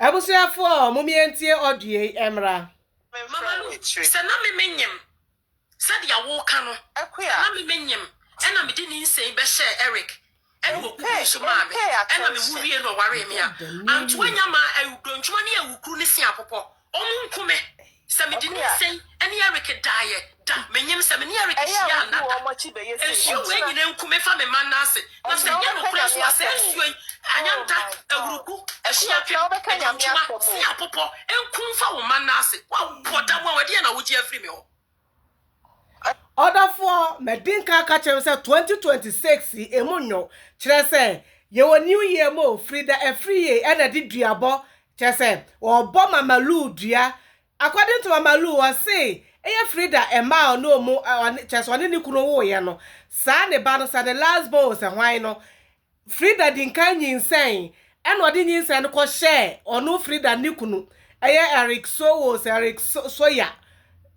Abusuafo mumientie odie emra. Mama no se na me menyem. Said ya wo ka no. Na me menyem. Ena me di ni nsɛn be share Eric. Ena wo kuku so ma me. Ena me wuwie no ware me a. Antowa nyama awudo ntwuma ne awukuru ne si apopɔ. Omu nkume. Se me di ni nsɛn ene Eric daaye. Da menyem se me ne Eric hia na. Ensu we nyine nkume fa me man na ase. Na se nya no kura so ase ensu anyanta awuruku ehia pia ntwuma si apopɔ enkum fa wo man na ase. Wa boda mo wade na wo gi afri me ho. Order for Medinka catcher say 2026 emunyo kire say ye wo new year mo Freda Afriyie and a duabɔ kire say or bomb mamalu dua according to mamalu was say Freda ema no mo kire so ni kunu wo ye no sa ne ba no sa the last boss say hwan no Freda din kan nyinsɛn and odi nyinsɛn no ko share ono Freda ni kunu Eric soya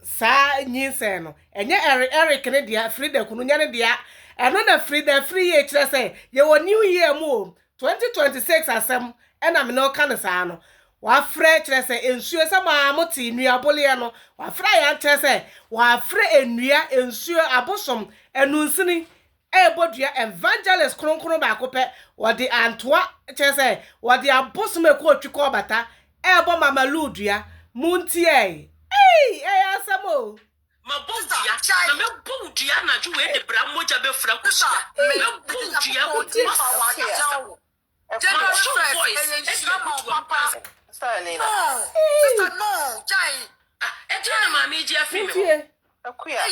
sa nyinsɛn no enye Eric ne dia Freda kunu nya ne dia eno na Freda Afriyie kire say ye wo new year mo 2026 asem ena me no kan sa no wa frɛ kire say ensuo sama moti nua bole no wa frɛ ya kire say wa frɛ enua ensuo abosom enunsini bodua evangelist kronkron ba akopɛ wode Antowa kire say wode abosom ekɔ twikɔ bata bo mamalu dua muntie asamo ma bondia na me bondia na ju we de bra moja be fra kusa me bondia o ti fa wa ja wo general voice sister no jai na ma me ji afi me akuya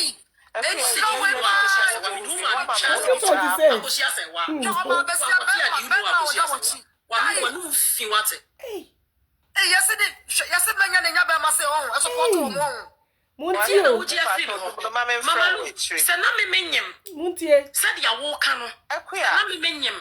Muntie o ji afi me ho mama lu se na me menyem muntie said ya wo ka no na me menyem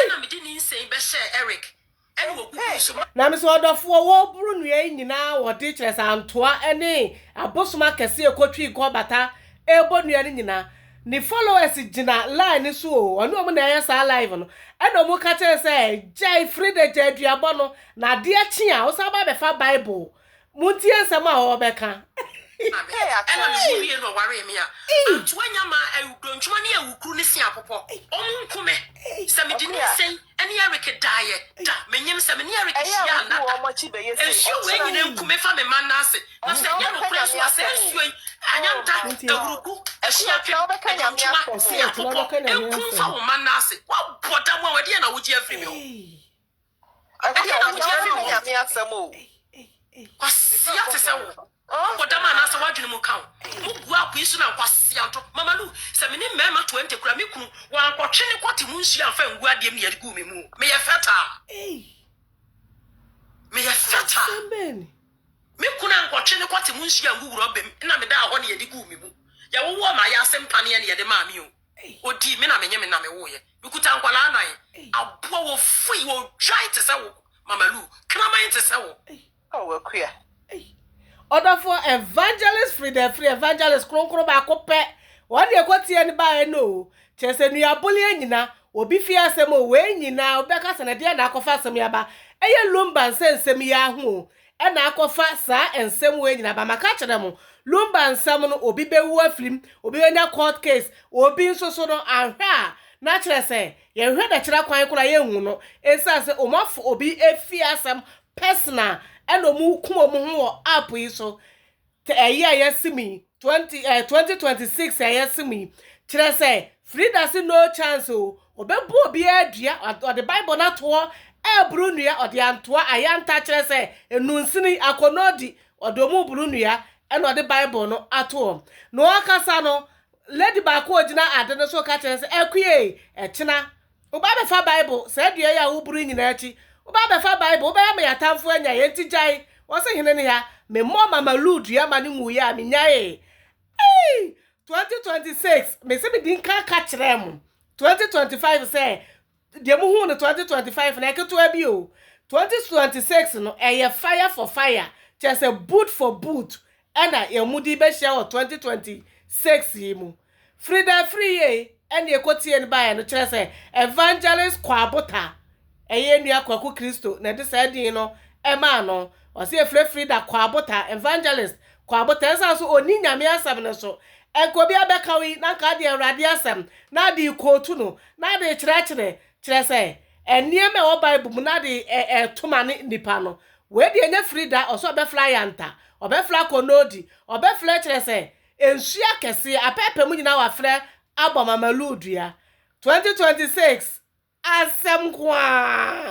na me di ni nsɛn be share Eric ene wo kuku so na me so odofo wo buru nua nyina wo de kire sa Antowa ene abosoma kese ekotwi ko bata nua nyina ni followers gina line so onu omo na yesa live no eno mo ka kire say jai Freda duabɔ no na de achi a wo sa ba be fa Bible muntie nsɛm a wo bɛka ena me wuwie no ware me a Antowa nyama awudo ntwuma ne awukuru ne si apopɔ omu nkume se me di ni nsɛn ene Eric daaye da menyem se me ne Eric hia na ensu we nyine nkume fa me man na ase na se nya no kura so ase ensu anyanta awuruku ehia pia ntwuma si apopɔ enkum fa wo man na ase wa boda mo wade na wo gi afri me ho ade na wo gi afri me nyame asɛm o kwasia te sɛ wo Kodama na sa wadwene mu kan. Mu gua apu isu na kwasi anto. Mama lu, se me ni mema 20 kura me kunu. Wa ankotwe ne kwati mu nsu anfa ngu ade me yadi gu me mu. Me ye feta. Me ye feta. Me kunu ankotwe ne kwati mu nsu angu wuro bem. Na me da ho ne yadi gu me mu. Ya wo ma ya asempane ne yede ma me o. Odi me na menye me na me wo ye. Me kuta nkwala anan. Abo wo fui wo dry te se wo. Mama lu, kraman te se wo. Oh, akuya. Order for evangelist Freda Afriyie evangelist kronkron ba akopɛ wode ekotie ne ba no chese nua bole nyina obi fi asɛm o we nyina obeka sɛ na de na akɔfa asɛm ya ba eye lumba nsɛm ya ho ɛna akɔfa saa nsɛm we nyina ba maka kyerɛ mo lumba nsɛm no obi bewu aflim obi nya court case obi nso so no ahwɛ a na kyerɛ sɛ ye hwɛ da kyerɛ kwan kora ye hu no ensa sɛ omafo obi efi asɛm personal eno mu kuma mu ho app yi so te yesimi 2026 yesimi kire say Freda si no chance o obebu obi adua o the Bible na to ebru nua o de Antowa ayanta kire say enunsini akonodi odomu bru nua eno the Bible no ato no akasa no lady ba ko ogina ade no so ka kire say ekue ekina oba be fa Bible say dua ya wo bru nyina achi Uba befa Bible, uba ya me yatamfu enya yenti jai. Wase hine ni ya, me mo mamalu dua mani nguya mi nyaye. 2026, me se mi dinka kachiremu. 2025 se, diemu huu ni 2025 na eke tuwe biyo. 2026 no, eye fire for fire. Chese boot for boot. Ena ye mudi beshe wa 2026 yimu. Freda Afriyie, eni ekoti eni baya no chese evangelist kwa bota. Eye nua kwaku Kristo na de saidi no ema no o se Freda kwabota evangelist kwabota esa so oni nyame asem ne so enko bia beka wi na ka de awrade asem na de kotu no na de kire se enieme wo bible mu na de toma ne nipa no we de nya Freda o so be fly yanta obefla konodi obefla kire se ensua kese apepe mu nyina wa frɛ abomamalu dua 2026 asem kwa